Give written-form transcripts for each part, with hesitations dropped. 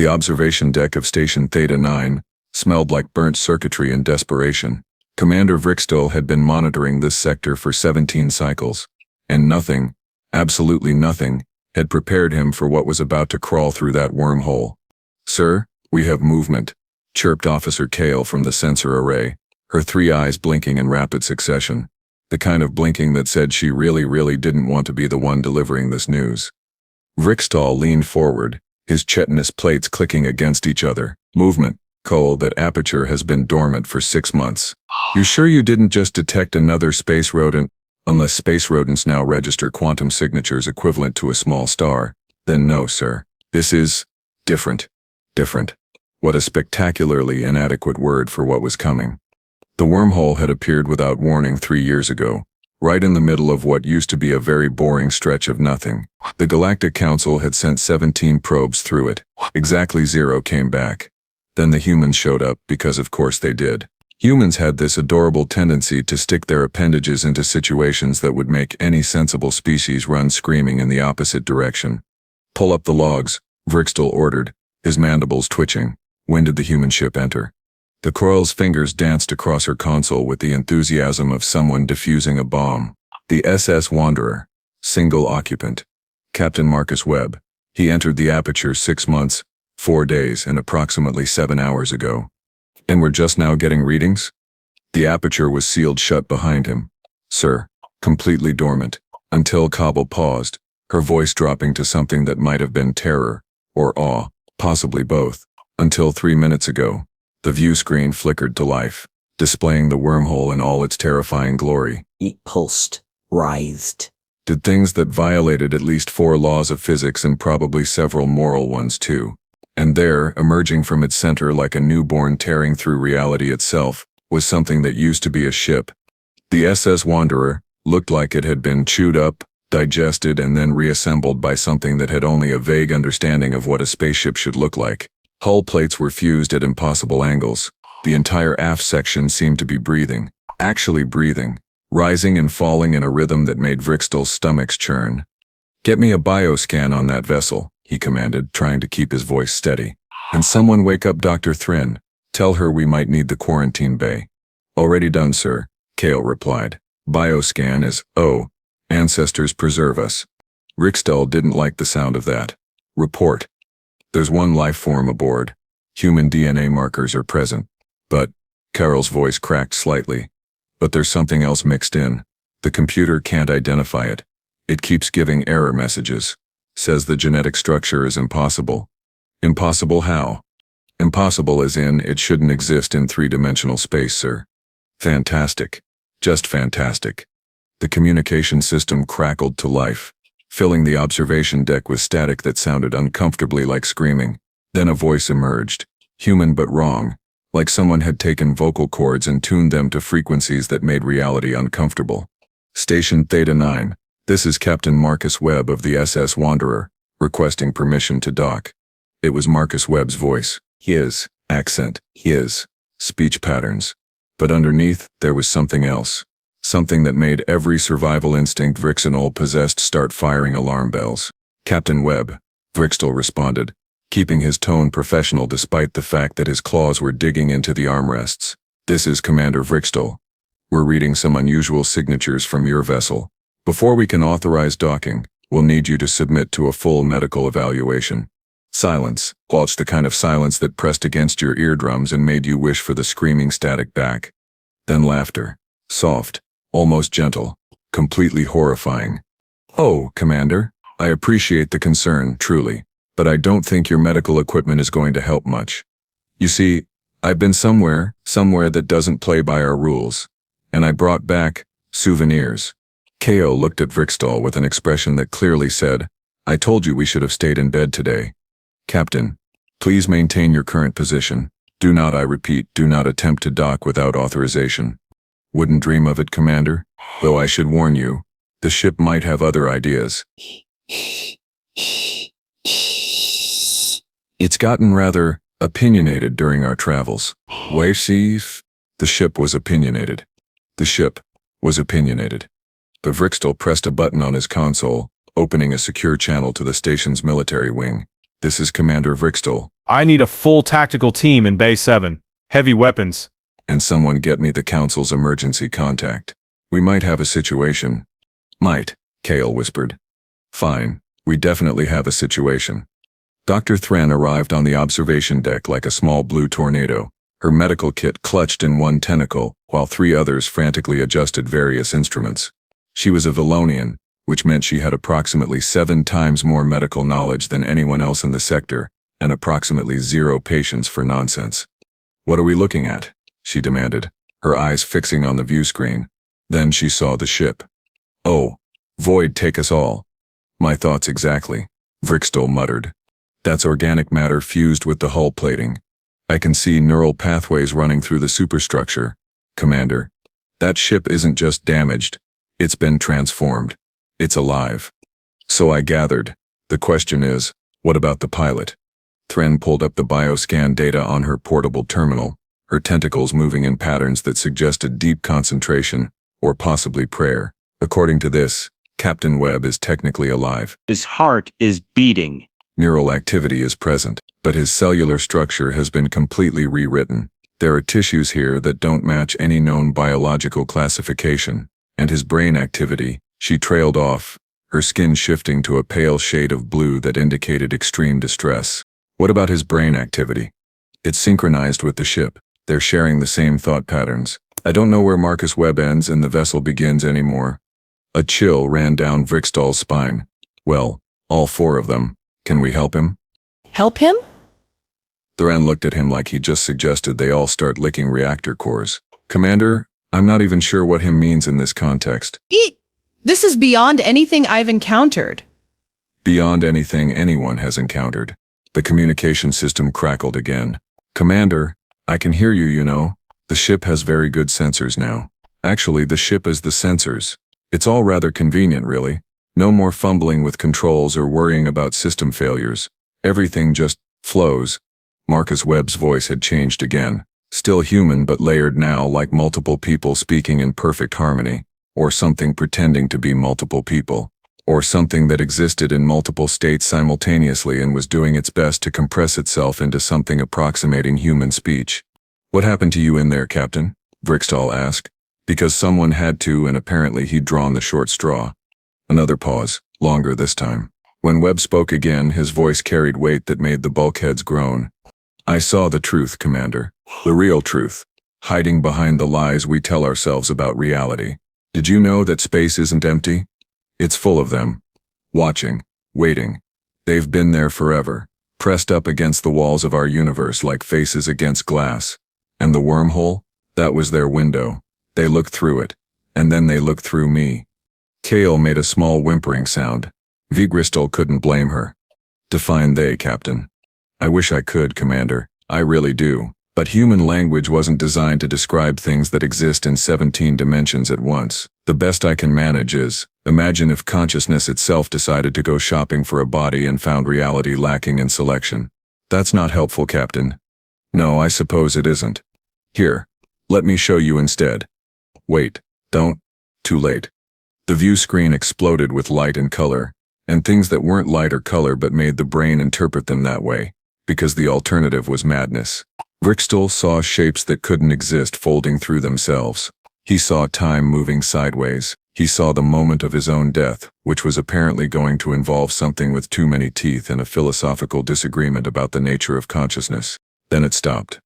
The observation deck of Station Theta-Nine smelled like burnt circuitry and desperation. Commander Vrix'tal had been monitoring this sector for 17 cycles, and nothing, absolutely nothing, had prepared him for what was about to crawl through that wormhole. "Sir, we have movement," chirped Officer Kale from the sensor array, her 3 eyes blinking in rapid succession. The kind of blinking that said she really didn't want to be the one delivering this news. Vrix'tal leaned forward, his chitinous plates clicking against each other. "Movement, Cole, that aperture has been dormant for 6 months. You sure you didn't just detect another space rodent? Unless space rodents now register quantum signatures equivalent to a small star, then no, sir. This is different. Different." What a spectacularly inadequate word for what was coming. The wormhole had appeared without warning 3 years ago, right in the middle of what used to be a very boring stretch of nothing. The Galactic Council had sent 17 probes through it. Exactly 0 came back. Then the humans showed up, because of course they did. Humans had this adorable tendency to stick their appendages into situations that would make any sensible species run screaming in the opposite direction. "Pull up the logs," Vrix'tal ordered, his mandibles twitching. When did the human ship enter? The Coil's fingers danced across her console with the enthusiasm of someone defusing a bomb. The SS Wanderer. Single occupant. Captain Marcus Webb. He entered the aperture 6 months, 4 days, and approximately 7 hours ago. And we're just now getting readings? The aperture was sealed shut behind him. "Sir." Completely dormant. Until Cobble paused, her voice dropping to something that might have been terror, or awe, possibly both. "Until 3 minutes ago." The view screen flickered to life, displaying the wormhole in all its terrifying glory. It pulsed, writhed. Did things that violated at least 4 laws of physics and probably several moral ones too. And there, emerging from its center like a newborn tearing through reality itself, was something that used to be a ship. The SS Wanderer looked like it had been chewed up, digested, and then reassembled by something that had only a vague understanding of what a spaceship should look like. Hull plates were fused at impossible angles. The entire aft section seemed to be breathing, actually breathing, rising and falling in a rhythm that made Vrix'tal's stomachs churn. "Get me a bioscan on that vessel," he commanded, trying to keep his voice steady. "And someone wake up Dr. Thren. Tell her we might need the quarantine bay." "Already done, sir," Kale replied. "Bioscan is, ancestors preserve us." Vrix'tal didn't like the sound of that. "Report. There's 1 life form aboard. Human DNA markers are present. But," Carol's voice cracked slightly, "but there's something else mixed in. The computer can't identify it. It keeps giving error messages. Says the genetic structure is impossible." "Impossible how?" "Impossible as in it shouldn't exist in 3-dimensional space, sir." "Fantastic. Just fantastic." The communication system crackled to life, filling the observation deck with static that sounded uncomfortably like screaming. Then a voice emerged, human but wrong, like someone had taken vocal cords and tuned them to frequencies that made reality uncomfortable. "Station Theta-Nine, this is Captain Marcus Webb of the SS Wanderer, requesting permission to dock." It was Marcus Webb's voice, his accent, his speech patterns. But underneath, there was something else. Something that made every survival instinct Vrix'tal possessed start firing alarm bells. "Captain Webb," Vrix'tal responded, keeping his tone professional despite the fact that his claws were digging into the armrests. "This is Commander Vrix'tal. We're reading some unusual signatures from your vessel. Before we can authorize docking, we'll need you to submit to a full medical evaluation." Silence, Walsh, the kind of silence that pressed against your eardrums and made you wish for the screaming static back. Then laughter. Soft. Almost gentle, completely horrifying. "Oh, Commander, I appreciate the concern, truly, but I don't think your medical equipment is going to help much. You see, I've been somewhere that doesn't play by our rules, and I brought back souvenirs." Ko looked at Vrix'tal with an expression that clearly said, "I told you we should have stayed in bed today. Captain, please maintain your current position. Do not, I repeat, do not attempt to dock without authorization." "Wouldn't dream of it, Commander. Though I should warn you, the ship might have other ideas. It's gotten rather opinionated during our travels." "Wave. The ship was opinionated. The ship was opinionated." But Vrix'tal pressed a button on his console, opening a secure channel to the station's military wing. "This is Commander Vrix'tal. I need a full tactical team in Bay 7. Heavy weapons. And someone get me the Council's emergency contact. We might have a situation. Might, Kale whispered. Fine, we definitely have a situation. Dr. Thren arrived on the observation deck like a small blue tornado, her medical kit clutched in one tentacle, while 3 others frantically adjusted various instruments. She was a Villonian, which meant she had approximately 7 times more medical knowledge than anyone else in the sector, and approximately 0 patience for nonsense. What are we looking at? She demanded, her eyes fixing on the view screen. Then she saw the ship. Oh, Void take us all. My thoughts exactly, Vrix'tal muttered. That's organic matter fused with the hull plating. I can see neural pathways running through the superstructure. Commander, that ship isn't just damaged, it's been transformed. It's alive. So I gathered. The question is, what about the pilot? Thren pulled up the bioscan data on her portable terminal, her tentacles moving in patterns that suggested deep concentration, or possibly prayer. According to this, Captain Webb is technically alive. His heart is beating. Neural activity is present, but his cellular structure has been completely rewritten. There are tissues here that don't match any known biological classification, and his brain activity, she trailed off, her skin shifting to a pale shade of blue that indicated extreme distress. What about his brain activity? It's synchronized with the ship. They're sharing the same thought patterns. I don't know where Marcus Webb ends and the vessel begins anymore. A chill ran down Vrix'tal's spine. Well, all 4 of them. Can we help him? Help him? Thren looked at him like he just suggested they all start licking reactor cores. Commander, I'm not even sure what him means in this context. This is beyond anything I've encountered. Beyond anything anyone has encountered. The communication system crackled again. Commander, I can hear you, you know. The ship has very good sensors now. Actually, the ship is the sensors. It's all rather convenient, really. No more fumbling with controls or worrying about system failures. Everything just flows. Marcus Webb's voice had changed again. Still human but layered now like multiple people speaking in perfect harmony. Or something pretending to be multiple people. Or something that existed in multiple states simultaneously and was doing its best to compress itself into something approximating human speech. What happened to you in there, Captain? Vrix'tal asked. Because someone had to, and apparently he'd drawn the short straw. Another pause, longer this time. When Webb spoke again, his voice carried weight that made the bulkheads groan. I saw the truth, Commander. The real truth. Hiding behind the lies we tell ourselves about reality. Did you know that space isn't empty? It's full of them. Watching. Waiting. They've been there forever. Pressed up against the walls of our universe like faces against glass. And the wormhole? That was their window. They looked through it. And then they looked through me. Kale made a small whimpering sound. Vrix'tal couldn't blame her. Define they, Captain. I wish I could, Commander. I really do. But human language wasn't designed to describe things that exist in 17 dimensions at once. The best I can manage is, imagine if consciousness itself decided to go shopping for a body and found reality lacking in selection. That's not helpful, Captain. No, I suppose it isn't. Here, let me show you instead. Wait, don't. Too late. The view screen exploded with light and color, and things that weren't light or color but made the brain interpret them that way, because the alternative was madness. Vrix'tal saw shapes that couldn't exist folding through themselves. He saw time moving sideways. He saw the moment of his own death, which was apparently going to involve something with too many teeth and a philosophical disagreement about the nature of consciousness. Then it stopped.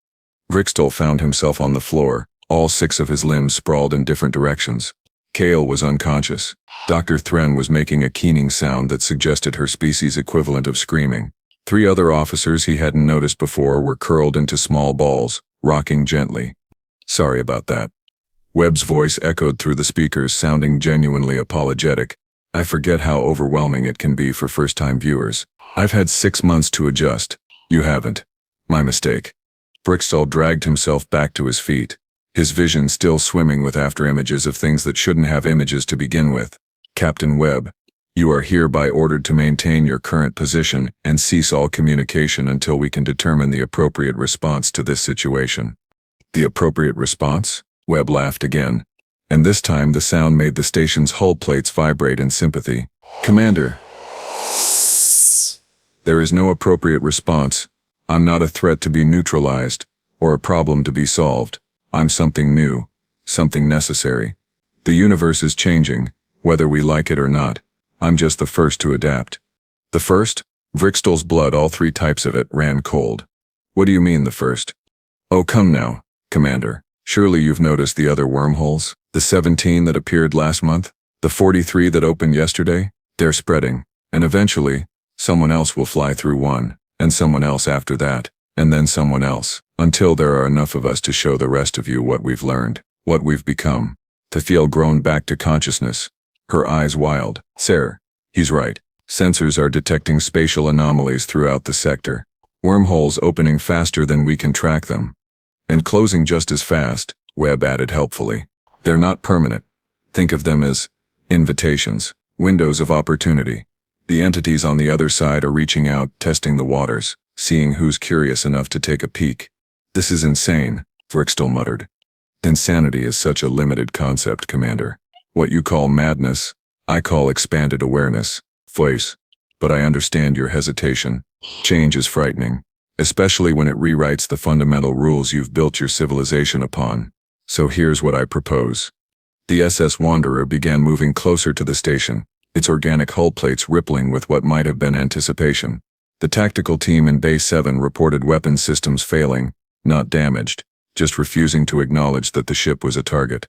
Vrix'tal found himself on the floor, all 6 of his limbs sprawled in different directions. Kale was unconscious. Dr. Thren was making a keening sound that suggested her species' equivalent of screaming. 3 other officers he hadn't noticed before were curled into small balls, rocking gently. Sorry about that. Webb's voice echoed through the speakers, sounding genuinely apologetic. I forget how overwhelming it can be for first-time viewers. I've had 6 months to adjust. You haven't. My mistake. Vrix'tal dragged himself back to his feet, his vision still swimming with after-images of things that shouldn't have images to begin with. Captain Webb, you are hereby ordered to maintain your current position and cease all communication until we can determine the appropriate response to this situation. The appropriate response? Webb laughed again, and this time the sound made the station's hull plates vibrate in sympathy. Commander, there is no appropriate response, I'm not a threat to be neutralized, or a problem to be solved. I'm something new, something necessary. The universe is changing, whether we like it or not. I'm just the first to adapt. The first? Vrix'tal's blood, all three types of it, ran cold. What do you mean the first? Oh, come now, Commander. Surely you've noticed the other wormholes? The 17 that appeared last month? The 43 that opened yesterday? They're spreading. And eventually, someone else will fly through one, and someone else after that, and then someone else, until there are enough of us to show the rest of you what we've learned, what we've become. Tophiel groaned back to consciousness, her eyes wild. Sir, he's right. Sensors are detecting spatial anomalies throughout the sector. Wormholes opening faster than we can track them. And closing just as fast, Webb added helpfully. They're not permanent. Think of them as invitations, windows of opportunity. The entities on the other side are reaching out, testing the waters, seeing who's curious enough to take a peek. This is insane, Vrix'tal muttered. Insanity is such a limited concept, Commander. What you call madness, I call expanded awareness. Voice. But I understand your hesitation. Change is frightening, especially when it rewrites the fundamental rules you've built your civilization upon. So here's what I propose. The SS Wanderer began moving closer to the station, its organic hull plates rippling with what might have been anticipation. The tactical team in Base 7 reported weapon systems failing, not damaged, just refusing to acknowledge that the ship was a target.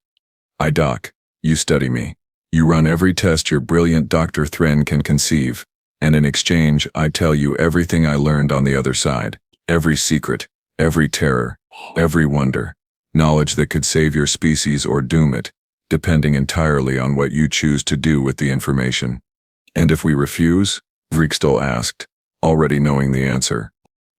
I dock. You study me. You run every test your brilliant Dr. Thren can conceive, and in exchange I tell you everything I learned on the other side, every secret, every terror, every wonder, knowledge that could save your species or doom it, depending entirely on what you choose to do with the information. And if we refuse? Vrix'tal asked, already knowing the answer.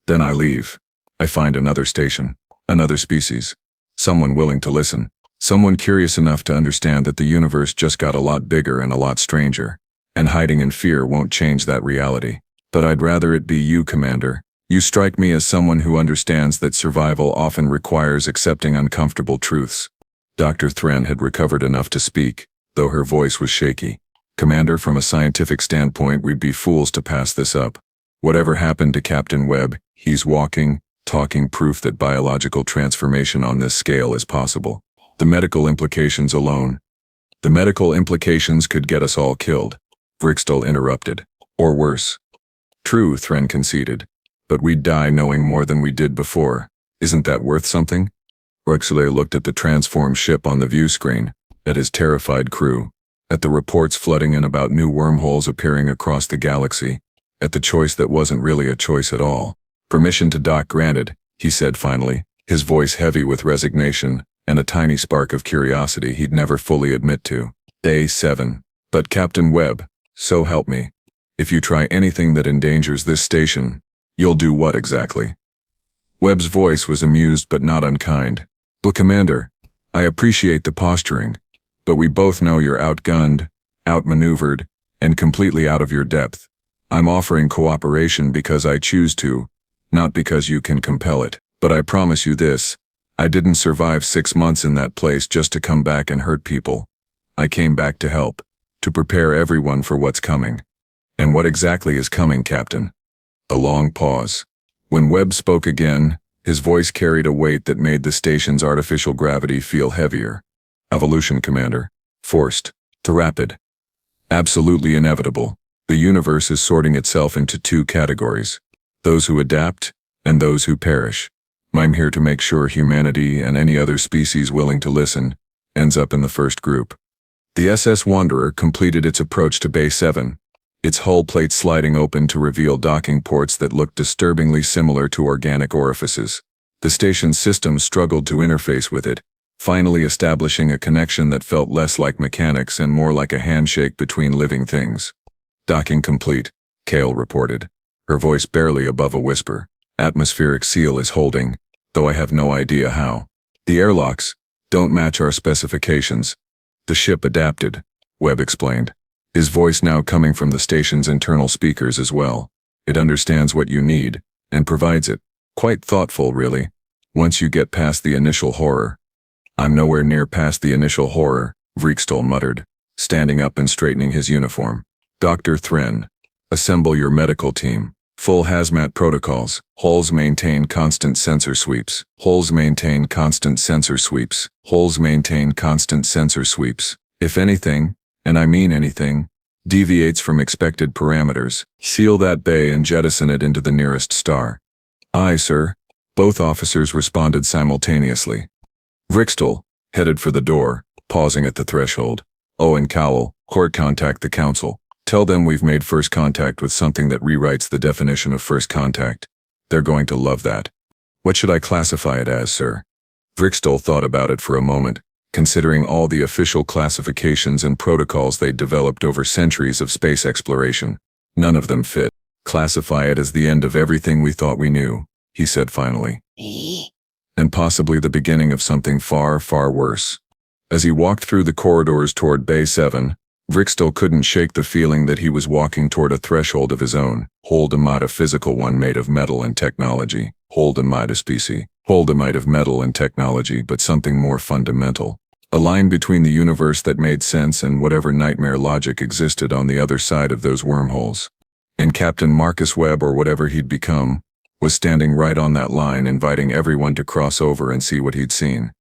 Then I leave. I find another station, another species, someone willing to listen. Someone curious enough to understand that the universe just got a lot bigger and a lot stranger, and hiding in fear won't change that reality. But I'd rather it be you, Commander. You strike me as someone who understands that survival often requires accepting uncomfortable truths. Dr. Thren had recovered enough to speak, though her voice was shaky. Commander, from a scientific standpoint, we'd be fools to pass this up. Whatever happened to Captain Webb, he's walking, talking proof that biological transformation on this scale is possible. The medical implications alone. The medical implications could get us all killed, Vrix'tal interrupted. Or worse. True, Thren conceded. But we'd die knowing more than we did before. Isn't that worth something? Vrix'tal looked at the transformed ship on the view screen, at his terrified crew, at the reports flooding in about new wormholes appearing across the galaxy, at the choice that wasn't really a choice at all. Permission to dock granted, he said finally, his voice heavy with resignation, and a tiny spark of curiosity he'd never fully admit to. Day 7. But Captain Webb, so help me. If you try anything that endangers this station, you'll do what exactly? Webb's voice was amused but not unkind. Well, Commander, I appreciate the posturing, but we both know you're outgunned, outmaneuvered, and completely out of your depth. I'm offering cooperation because I choose to, not because you can compel it. But I promise you this, I didn't survive 6 months in that place just to come back and hurt people. I came back to help, to prepare everyone for what's coming. And what exactly is coming, Captain? A long pause. When Webb spoke again, his voice carried a weight that made the station's artificial gravity feel heavier. Evolution, Commander. Forced. To rapid. Absolutely inevitable. The universe is sorting itself into 2 categories. Those who adapt, and those who perish. I'm here to make sure humanity and any other species willing to listen ends up in the first group. The SS Wanderer completed its approach to Base 7, its hull plate sliding open to reveal docking ports that looked disturbingly similar to organic orifices. The station's systems struggled to interface with it, finally establishing a connection that felt less like mechanics and more like a handshake between living things. Docking complete, Kale reported, her voice barely above a whisper. Atmospheric seal is holding, though I have no idea how. The airlocks don't match our specifications. The ship adapted, Webb explained, his voice now coming from the station's internal speakers as well. It understands what you need, and provides it. Quite thoughtful, really, once you get past the initial horror. I'm nowhere near past the initial horror, Vrix'tal muttered, standing up and straightening his uniform. Dr. Thren, assemble your medical team. Full hazmat protocols. Hulls maintain constant sensor sweeps. Hulls maintain constant sensor sweeps. Hulls maintain constant sensor sweeps. If anything, and I mean anything, deviates from expected parameters, seal that bay and jettison it into the nearest star. Aye, sir. Both officers responded simultaneously. Vrix'tal headed for the door, pausing at the threshold. Owen Cowell, court contact the council. Tell them we've made first contact with something that rewrites the definition of first contact. They're going to love that. What should I classify it as, sir? Vrix'tal thought about it for a moment, considering all the official classifications and protocols they'd developed over centuries of space exploration. None of them fit. Classify it as the end of everything we thought we knew, he said finally. And possibly the beginning of something far, far worse. As he walked through the corridors toward Bay 7, Vrix'tal couldn't shake the feeling that he was walking toward a threshold of his own, Holdemite, a physical one made of metal and technology. Holdemite, a species. Holdemite of metal and technology, but something more fundamental. A line between the universe that made sense and whatever nightmare logic existed on the other side of those wormholes. And Captain Marcus Webb, or whatever he'd become, was standing right on that line, inviting everyone to cross over and see what he'd seen.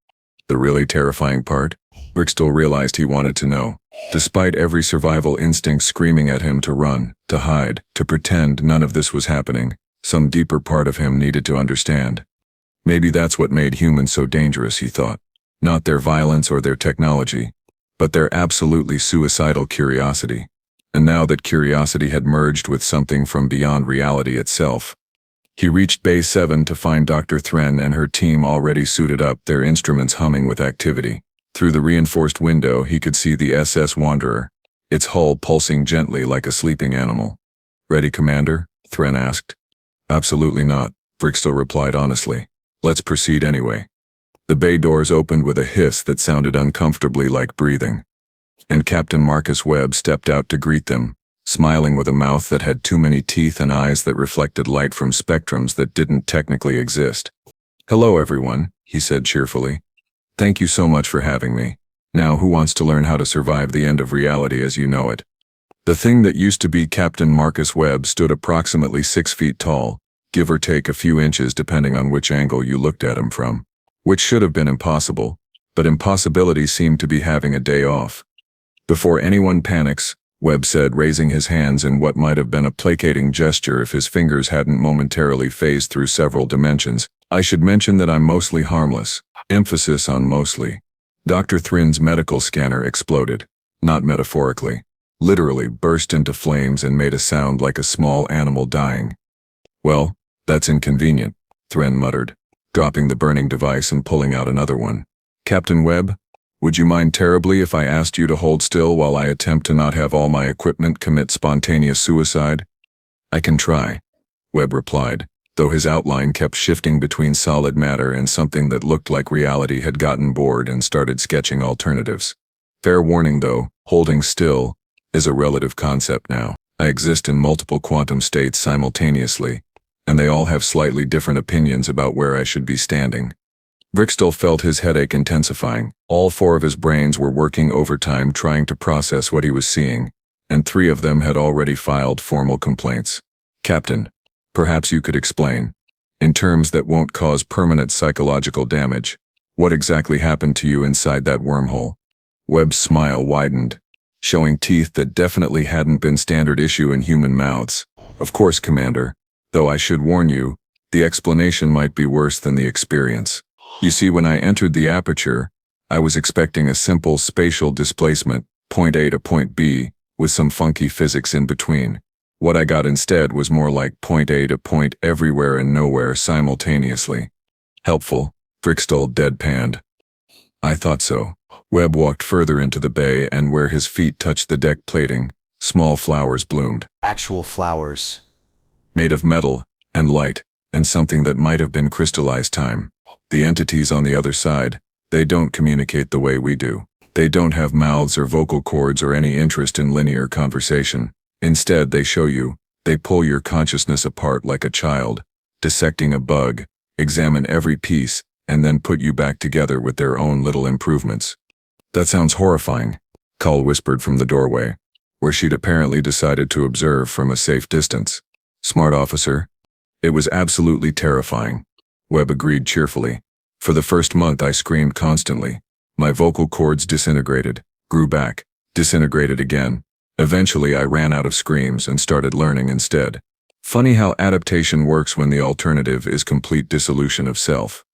The really terrifying part? Vrix'tal realized he wanted to know. Despite every survival instinct screaming at him to run, to hide, to pretend none of this was happening, some deeper part of him needed to understand. Maybe that's what made humans so dangerous, he thought. Not their violence or their technology, but their absolutely suicidal curiosity. And now that curiosity had merged with something from beyond reality itself, he reached Bay 7 to find Dr. Thren and her team already suited up, their instruments humming with activity. Through the reinforced window he could see the SS Wanderer, its hull pulsing gently like a sleeping animal. "Ready, Commander?" Thren asked. "Absolutely not," Vrix'tal replied honestly. "Let's proceed anyway." The bay doors opened with a hiss that sounded uncomfortably like breathing. And Captain Marcus Webb stepped out to greet them, smiling with a mouth that had too many teeth and eyes that reflected light from spectrums that didn't technically exist. "Hello, everyone," he said cheerfully. "Thank you so much for having me. Now who wants to learn how to survive the end of reality as you know it?" The thing that used to be Captain Marcus Webb stood approximately 6 feet tall, give or take a few inches depending on which angle you looked at him from. Which should have been impossible, but impossibility seemed to be having a day off. "Before anyone panics," Webb said, raising his hands in what might have been a placating gesture if his fingers hadn't momentarily phased through several dimensions, "I should mention that I'm mostly harmless." Emphasis on mostly. Dr. Thren's medical scanner exploded, not metaphorically. Literally burst into flames and made a sound like a small animal dying. "Well, that's inconvenient," Thren muttered, dropping the burning device and pulling out another one. "Captain Webb, would you mind terribly if I asked you to hold still while I attempt to not have all my equipment commit spontaneous suicide?" "I can try," Webb replied, though his outline kept shifting between solid matter and something that looked like reality had gotten bored and started sketching alternatives. "Fair warning though, holding still is a relative concept now. I exist in multiple quantum states simultaneously, and they all have slightly different opinions about where I should be standing." Vrix'tal felt his headache intensifying. All 4 of his brains were working overtime trying to process what he was seeing, and 3 of them had already filed formal complaints. "Captain, perhaps you could explain, in terms that won't cause permanent psychological damage, what exactly happened to you inside that wormhole?" Webb's smile widened, showing teeth that definitely hadn't been standard issue in human mouths. "Of course, Commander. Though I should warn you, the explanation might be worse than the experience. You see, when I entered the aperture, I was expecting a simple spatial displacement, point A to point B, with some funky physics in between. What I got instead was more like point A to point everywhere and nowhere simultaneously." "Helpful," Vrix'tal deadpanned. "I thought so." Webb walked further into the bay, and where his feet touched the deck plating, small flowers bloomed. Actual flowers. Made of metal, and light, and something that might have been crystallized time. The entities on the other side, they don't communicate the way we do. They don't have mouths or vocal cords or any interest in linear conversation. Instead, they show you, they pull your consciousness apart like a child, dissecting a bug, examine every piece, and then put you back together with their own little improvements. "That sounds horrifying," Cull whispered from the doorway, where she'd apparently decided to observe from a safe distance. Smart officer. It was absolutely terrifying. Webb agreed cheerfully. For the first month I screamed constantly. My vocal cords disintegrated, grew back, disintegrated again. Eventually I ran out of screams and started learning instead. Funny how adaptation works when the alternative is complete dissolution of self.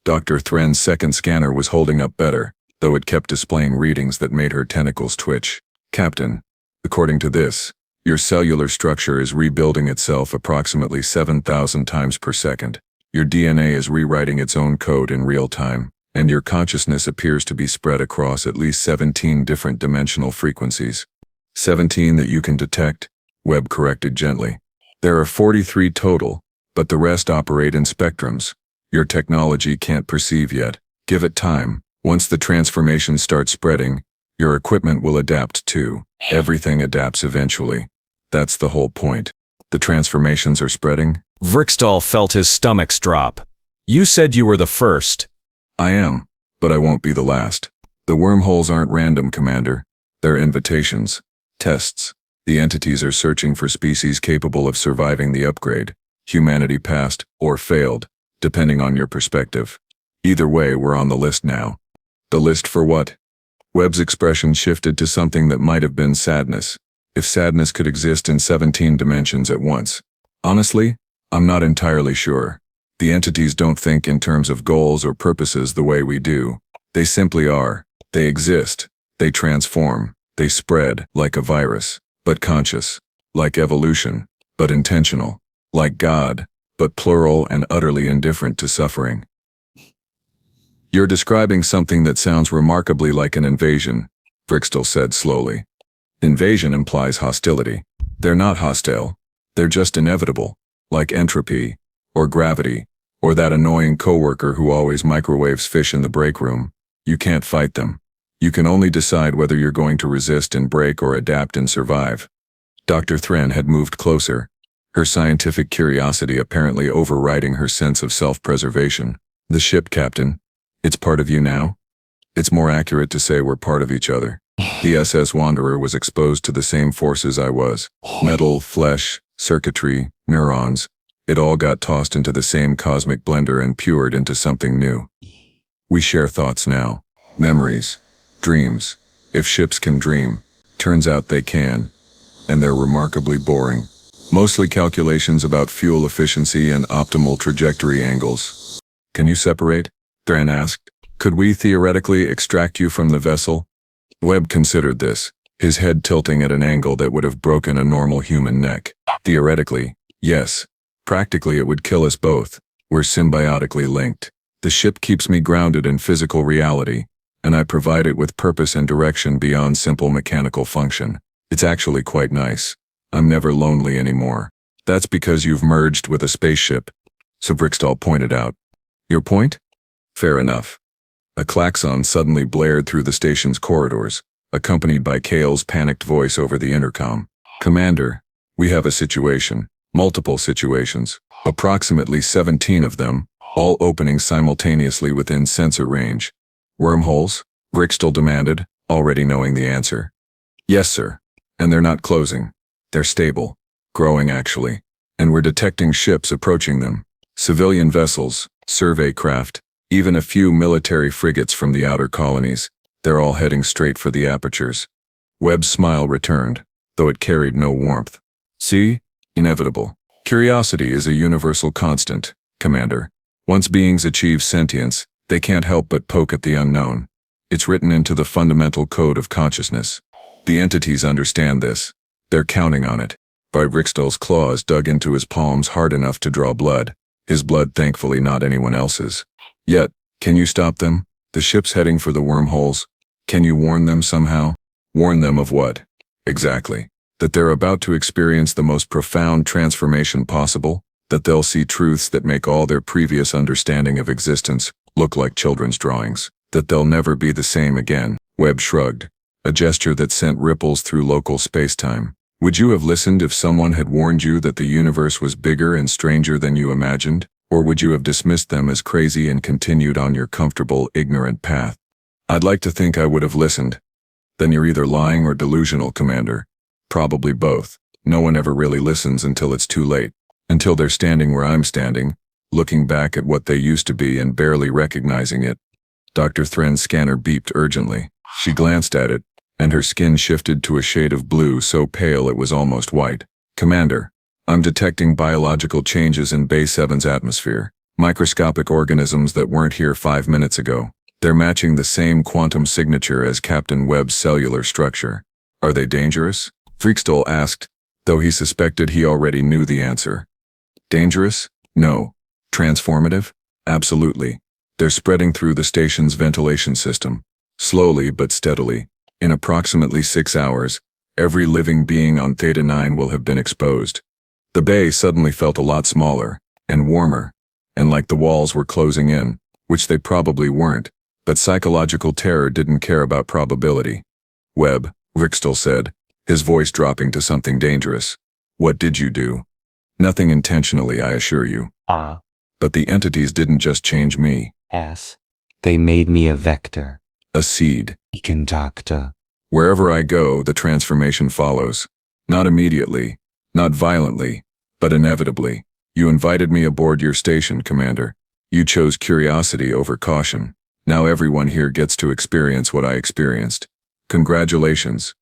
Dr. Thren's second scanner was holding up better, though it kept displaying readings that made her tentacles twitch. Captain, according to this, your cellular structure is rebuilding itself approximately 7,000 times per second. Your DNA is rewriting its own code in real time, and your consciousness appears to be spread across at least 17 different dimensional frequencies. 17 that you can detect, Webb corrected gently. There are 43 total, but the rest operate in spectrums. Your technology can't perceive yet. Give it time. Once the transformation starts spreading, your equipment will adapt too. Everything adapts eventually. That's the whole point. The transformations are spreading? Vrix'tal felt his stomachs drop. You said you were the first. I am, but I won't be the last. The wormholes aren't random, Commander. They're invitations. Tests. The entities are searching for species capable of surviving the upgrade. Humanity passed, or failed, depending on your perspective. Either way, we're on the list now. The list for what? Webb's expression shifted to something that might have been sadness. If sadness could exist in 17 dimensions at once. Honestly, I'm not entirely sure. The entities don't think in terms of goals or purposes the way we do. They simply are. They exist. They transform. They spread, like a virus, but conscious. Like evolution, but intentional. Like God, but plural and utterly indifferent to suffering. You're describing something that sounds remarkably like an invasion, Vrix'tal said slowly. Invasion implies hostility. They're not hostile. They're just inevitable, like entropy, or gravity, or that annoying coworker who always microwaves fish in the break room. You can't fight them. You can only decide whether you're going to resist and break or adapt and survive. Dr. Thren had moved closer, her scientific curiosity apparently overriding her sense of self-preservation. The ship, Captain. It's part of you now? It's more accurate to say we're part of each other. The SS Wanderer was exposed to the same forces I was. Metal, flesh, circuitry, neurons. It all got tossed into the same cosmic blender and pured into something new. We share thoughts now. Memories. Dreams. If ships can dream. Turns out they can. And they're remarkably boring. Mostly calculations about fuel efficiency and optimal trajectory angles. Can you separate? Thren asked. Could we theoretically extract you from the vessel? Webb considered this, his head tilting at an angle that would have broken a normal human neck. Theoretically, yes. Practically it would kill us both. We're symbiotically linked. The ship keeps me grounded in physical reality, and I provide it with purpose and direction beyond simple mechanical function. It's actually quite nice. I'm never lonely anymore. That's because you've merged with a spaceship, so Vrix'tal pointed out. Your point? Fair enough. A klaxon suddenly blared through the station's corridors, accompanied by Kale's panicked voice over the intercom. Commander, we have a situation. Multiple situations. Approximately 17 of them, all opening simultaneously within sensor range. Wormholes? Vrix'tal demanded, already knowing the answer. Yes, sir. And they're not closing. They're stable. Growing, actually. And we're detecting ships approaching them. Civilian vessels, survey craft, even a few military frigates from the outer colonies. They're all heading straight for the apertures. Webb's smile returned, though it carried no warmth. See? Inevitable. Curiosity is a universal constant, Commander. Once beings achieve sentience, they can't help but poke at the unknown. It's written into the fundamental code of consciousness. The entities understand this. They're counting on it. Vrix'tal's claws dug into his palms hard enough to draw blood. His blood, thankfully not anyone else's. Yet, can you stop them? The ship's heading for the wormholes. Can you warn them somehow? Warn them of what? Exactly. That they're about to experience the most profound transformation possible, that they'll see truths that make all their previous understanding of existence look like children's drawings, that they'll never be the same again. Webb shrugged, a gesture that sent ripples through local space-time. Would you have listened if someone had warned you that the universe was bigger and stranger than you imagined? Or would you have dismissed them as crazy and continued on your comfortable, ignorant path? I'd like to think I would have listened. Then you're either lying or delusional, Commander. Probably both. No one ever really listens until it's too late. Until they're standing where I'm standing, looking back at what they used to be and barely recognizing it. Dr. Thren's scanner beeped urgently. She glanced at it, and her skin shifted to a shade of blue so pale it was almost white. Commander, I'm detecting biological changes in Bay 7's atmosphere. Microscopic organisms that weren't here 5 minutes ago. They're matching the same quantum signature as Captain Webb's cellular structure. Are they dangerous? Vrix'tal asked, though he suspected he already knew the answer. Dangerous? No. Transformative? Absolutely. They're spreading through the station's ventilation system. Slowly but steadily. In approximately 6 hours, every living being on Theta-Nine will have been exposed. The bay suddenly felt a lot smaller, and warmer, and like the walls were closing in, which they probably weren't, but psychological terror didn't care about probability. Webb, Vrix'tal said, his voice dropping to something dangerous. What did you do? Nothing intentionally, I assure you. But the entities didn't just change me. They made me a vector. A seed. Conductor. Wherever I go, the transformation follows. Not immediately, not violently, but inevitably. You invited me aboard your station, Commander. You chose curiosity over caution. Now everyone here gets to experience what I experienced. Congratulations.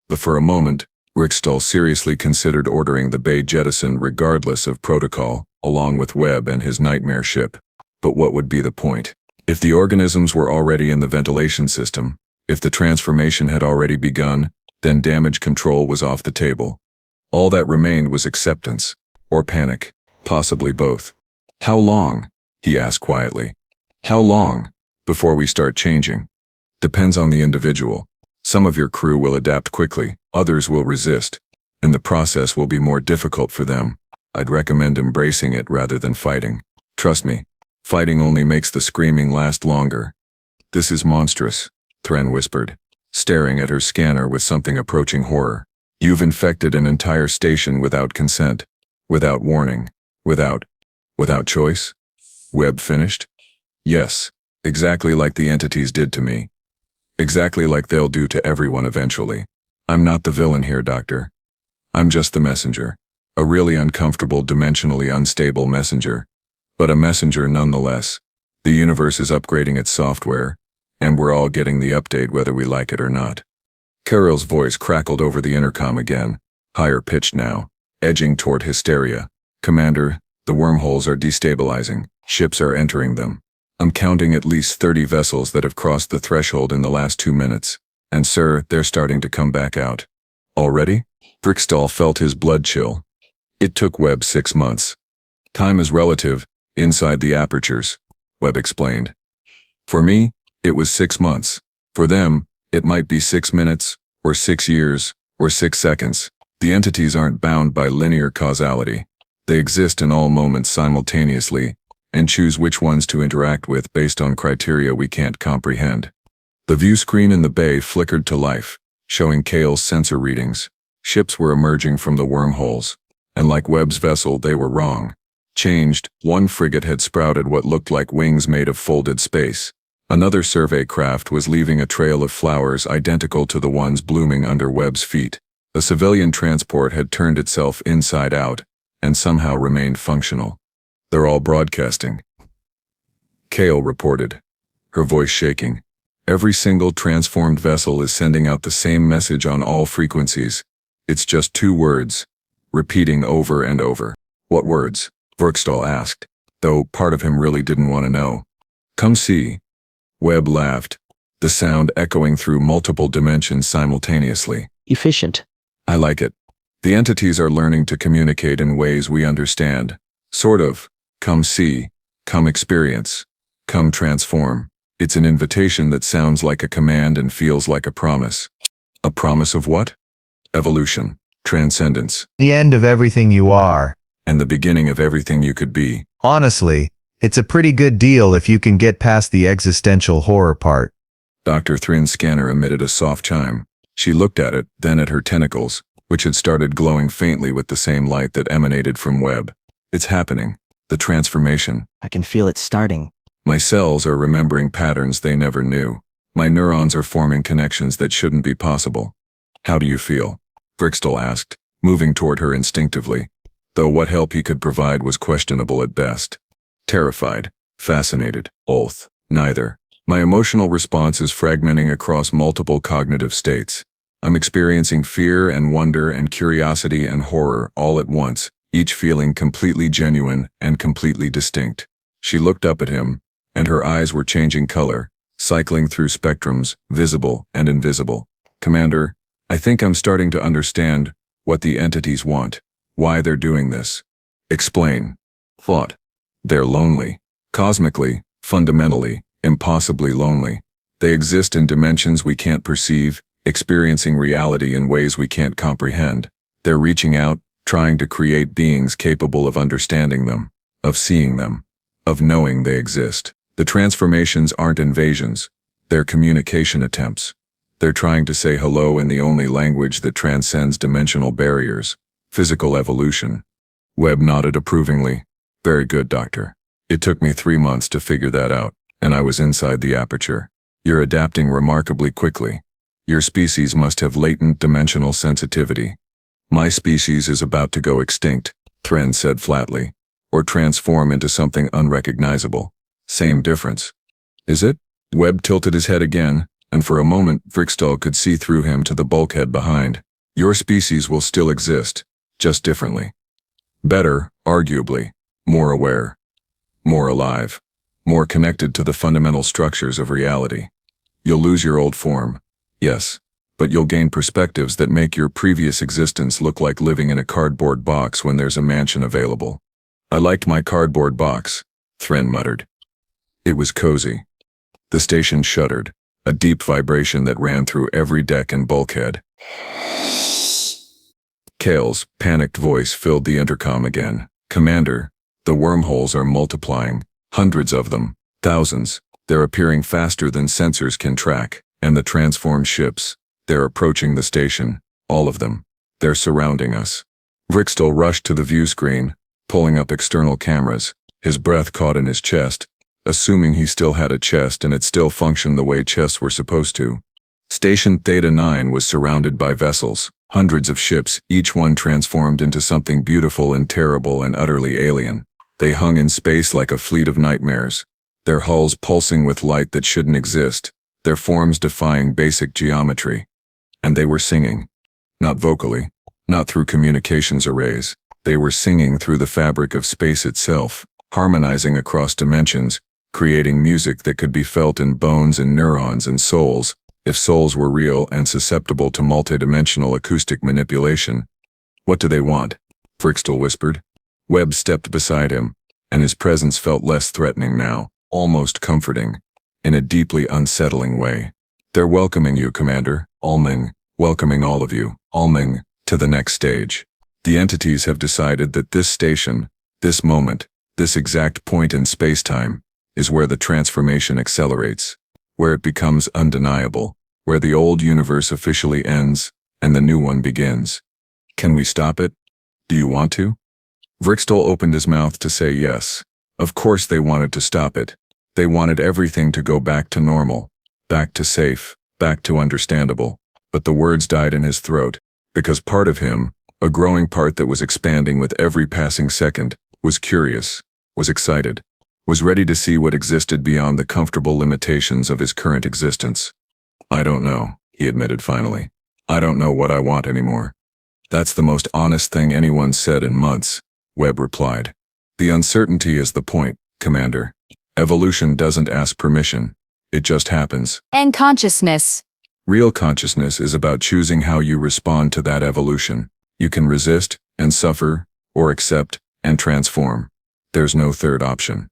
But for a moment, Vrix'tal seriously considered ordering the bay jettisoned regardless of protocol, along with Webb and his nightmare ship. But what would be the point? If the organisms were already in the ventilation system, if the transformation had already begun, then damage control was off the table. All that remained was acceptance, or panic, possibly both. How long? He asked quietly. How long? Before we start changing? Depends on the individual. Some of your crew will adapt quickly, others will resist, and the process will be more difficult for them. I'd recommend embracing it rather than fighting. Trust me, fighting only makes the screaming last longer. This is monstrous, Thren whispered, staring at her scanner with something approaching horror. You've infected an entire station without consent, without warning, without choice? Webb finished? Yes, exactly like the entities did to me. Exactly like they'll do to everyone eventually. I'm not the villain here, Doctor. I'm just the messenger. A really uncomfortable, dimensionally unstable messenger. But a messenger nonetheless. The universe is upgrading its software, and we're all getting the update whether we like it or not. Carol's voice crackled over the intercom again, higher pitched now, edging toward hysteria. Commander, the wormholes are destabilizing. Ships are entering them. I'm counting at least 30 vessels that have crossed the threshold in the last 2 minutes. And sir, they're starting to come back out. Already? Vrix'tal felt his blood chill. It took Webb 6 months. Time is relative, inside the apertures, Webb explained. For me, it was 6 months. For them, it might be 6 minutes, or 6 years, or 6 seconds. The entities aren't bound by linear causality. They exist in all moments simultaneously, and choose which ones to interact with based on criteria we can't comprehend. The view screen in the bay flickered to life, showing Kale's sensor readings. Ships were emerging from the wormholes, and like Webb's vessel, they were wrong. Changed, one frigate had sprouted what looked like wings made of folded space. Another survey craft was leaving a trail of flowers identical to the ones blooming under Webb's feet. A civilian transport had turned itself inside out, and somehow remained functional. They're all broadcasting. Kale reported, her voice shaking. Every single transformed vessel is sending out the same message on all frequencies. It's just 2 words, repeating over and over. What words? Vrix'tal asked, though part of him really didn't want to know. Come see. Webb laughed, the sound echoing through multiple dimensions simultaneously. Efficient. I like it. The entities are learning to communicate in ways we understand. Sort of. Come see. Come experience. Come transform. It's an invitation that sounds like a command and feels like a promise. A promise of what? Evolution. Transcendence. The end of everything you are. And the beginning of everything you could be. Honestly, it's a pretty good deal if you can get past the existential horror part. Dr. Thren's scanner emitted a soft chime. She looked at it, then at her tentacles, which had started glowing faintly with the same light that emanated from Webb. It's happening. The transformation. I can feel it starting. My cells are remembering patterns they never knew. My neurons are forming connections that shouldn't be possible. How do you feel? Vrix'tal asked, moving toward her instinctively, though what help he could provide was questionable at best. Terrified, fascinated, both, neither. My emotional response is fragmenting across multiple cognitive states. I'm experiencing fear and wonder and curiosity and horror all at once, each feeling completely genuine and completely distinct. She looked up at him, and her eyes were changing color, cycling through spectrums, visible and invisible. Commander, I think I'm starting to understand what the entities want, why they're doing this. Explain. Thought. They're lonely. Cosmically, fundamentally, impossibly lonely. They exist in dimensions we can't perceive, experiencing reality in ways we can't comprehend. They're reaching out, trying to create beings capable of understanding them, of seeing them, of knowing they exist. The transformations aren't invasions, they're communication attempts. They're trying to say hello in the only language that transcends dimensional barriers, physical evolution. Webb nodded approvingly. Very good, Doctor. It took me 3 months to figure that out, and I was inside the aperture. You're adapting remarkably quickly. Your species must have latent dimensional sensitivity. My species is about to go extinct, Thren said flatly, or transform into something unrecognizable. Same difference. Is it? Webb tilted his head again, and for a moment Vrix'tal could see through him to the bulkhead behind. Your species will still exist, just differently. Better, arguably, more aware, more alive, more connected to the fundamental structures of reality. You'll lose your old form, yes, but you'll gain perspectives that make your previous existence look like living in a cardboard box when there's a mansion available. I liked my cardboard box, Thren muttered. It was cozy. The station shuddered, a deep vibration that ran through every deck and bulkhead. Kale's panicked voice filled the intercom again. Commander, the wormholes are multiplying, hundreds of them, thousands. They're appearing faster than sensors can track, and the transformed ships, they're approaching the station, all of them. They're surrounding us. Vrix'tal rushed to the view screen, pulling up external cameras, his breath caught in his chest, assuming he still had a chest and it still functioned the way chests were supposed to. Station Theta-Nine was surrounded by vessels, hundreds of ships, each one transformed into something beautiful and terrible and utterly alien. They hung in space like a fleet of nightmares, their hulls pulsing with light that shouldn't exist, their forms defying basic geometry. And they were singing. Not vocally, not through communications arrays. They were singing through the fabric of space itself, harmonizing across dimensions, creating music that could be felt in bones and neurons and souls, if souls were real and susceptible to multidimensional acoustic manipulation. What do they want? Vrix'tal whispered. Webb stepped beside him, and his presence felt less threatening now, almost comforting, in a deeply unsettling way. They're welcoming you, Commander, Allming, welcoming all of you, Allming, to the next stage. The entities have decided that this station, this moment, this exact point in space-time, is where the transformation accelerates, where it becomes undeniable, where the old universe officially ends and the new one begins. Can we stop it? Do you want to? Vrix'tal opened his mouth to say yes. Of course they wanted to stop it. They wanted everything to go back to normal, back to safe, back to understandable. But the words died in his throat, because part of him, a growing part that was expanding with every passing second, was curious, was excited, was ready to see what existed beyond the comfortable limitations of his current existence. I don't know, he admitted finally. I don't know what I want anymore. That's the most honest thing anyone's said in months, Webb replied. The uncertainty is the point, Commander. Evolution doesn't ask permission. It just happens. And consciousness. Real consciousness is about choosing how you respond to that evolution. You can resist and suffer, or accept and transform. There's no third option.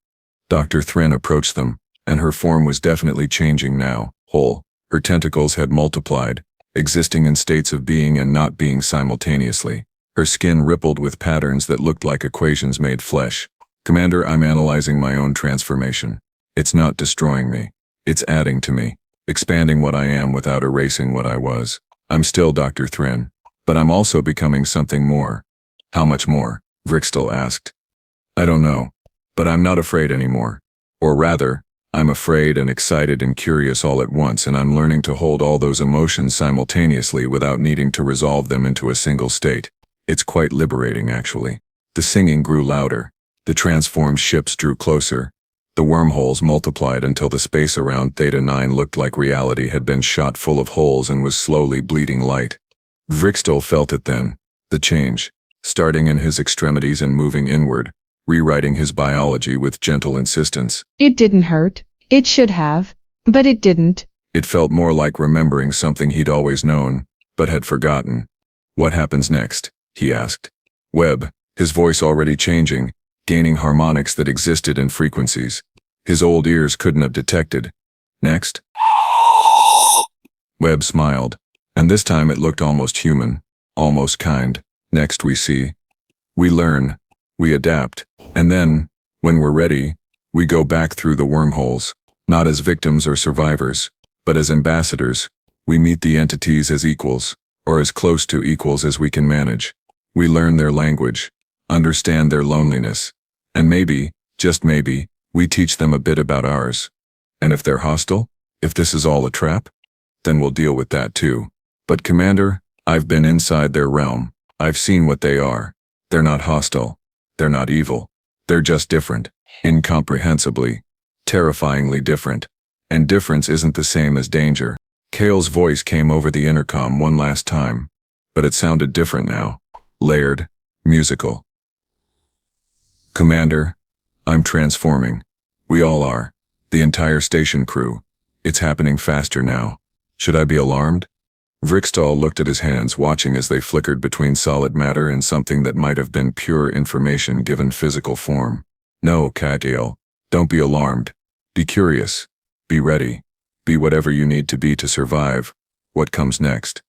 Dr. Thren approached them, and her form was definitely changing now, whole. Her tentacles had multiplied, existing in states of being and not being simultaneously. Her skin rippled with patterns that looked like equations made flesh. Commander, I'm analyzing my own transformation. It's not destroying me. It's adding to me, expanding what I am without erasing what I was. I'm still Dr. Thren, but I'm also becoming something more. How much more? Vrix'tal asked. I don't know, but I'm not afraid anymore. Or rather, I'm afraid and excited and curious all at once, and I'm learning to hold all those emotions simultaneously without needing to resolve them into a single state. It's quite liberating, actually. The singing grew louder. The transformed ships drew closer. The wormholes multiplied until the space around Theta-Nine looked like reality had been shot full of holes and was slowly bleeding light. Vrix'tal felt it then, the change, starting in his extremities and moving inward, rewriting his biology with gentle insistence. It didn't hurt. It should have, but it didn't. It felt more like remembering something he'd always known, but had forgotten. What happens next? He asked. Webb, his voice already changing, gaining harmonics that existed in frequencies his old ears couldn't have detected. Next? Webb smiled, and this time it looked almost human, almost kind. Next we see. We learn, we adapt, and then, when we're ready, we go back through the wormholes, not as victims or survivors, but as ambassadors. We meet the entities as equals, or as close to equals as we can manage. We learn their language, understand their loneliness, and maybe, just maybe, we teach them a bit about ours. And if they're hostile, if this is all a trap, then we'll deal with that too. But Commander, I've been inside their realm. I've seen what they are. They're not hostile. They're not evil. They're just different. Incomprehensibly. Terrifyingly different. And difference isn't the same as danger. Kale's voice came over the intercom one last time, but it sounded different now. Layered, musical. Commander, I'm transforming. We all are. The entire station crew. It's happening faster now. Should I be alarmed? Vrix'tal looked at his hands, watching as they flickered between solid matter and something that might have been pure information given physical form. No, Catiel. Don't be alarmed. Be curious. Be ready. Be whatever you need to be to survive. What comes next?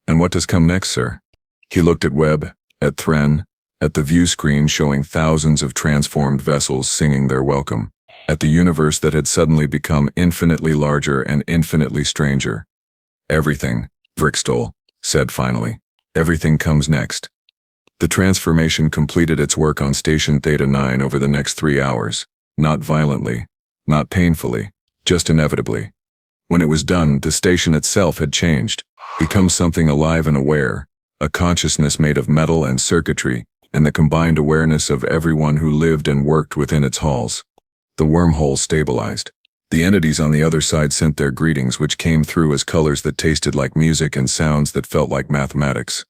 And what does come next, sir? He looked at Webb, at Thren, at the view screen showing thousands of transformed vessels singing their welcome, at the universe that had suddenly become infinitely larger and infinitely stranger. Everything, Vrix'tal said finally. Everything comes next. The transformation completed its work on Station Theta-Nine over the next 3 hours, not violently, not painfully, just inevitably. When it was done, the station itself had changed, become something alive and aware, a consciousness made of metal and circuitry, and the combined awareness of everyone who lived and worked within its halls. The wormhole stabilized. The entities on the other side sent their greetings, which came through as colors that tasted like music and sounds that felt like mathematics.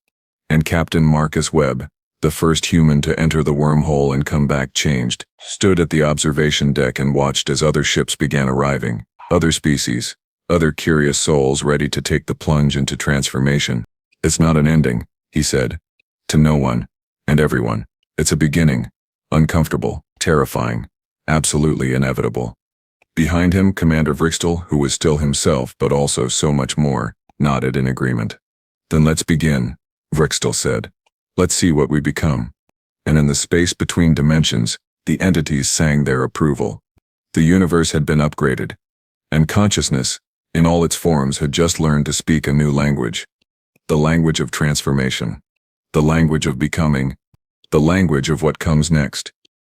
And Captain Marcus Webb, the first human to enter the wormhole and come back changed, stood at the observation deck and watched as other ships began arriving, other species, other curious souls ready to take the plunge into transformation. It's not an ending, he said. To no one, and everyone. It's a beginning. Uncomfortable, terrifying, absolutely inevitable. Behind him, Commander Vrix'tal, who was still himself but also so much more, nodded in agreement. Then let's begin, Vrix'tal said. Let's see what we become. And in the space between dimensions, the entities sang their approval. The universe had been upgraded, and consciousness, in all its forms, had just learned to speak a new language. The language of transformation. The language of becoming. The language of what comes next.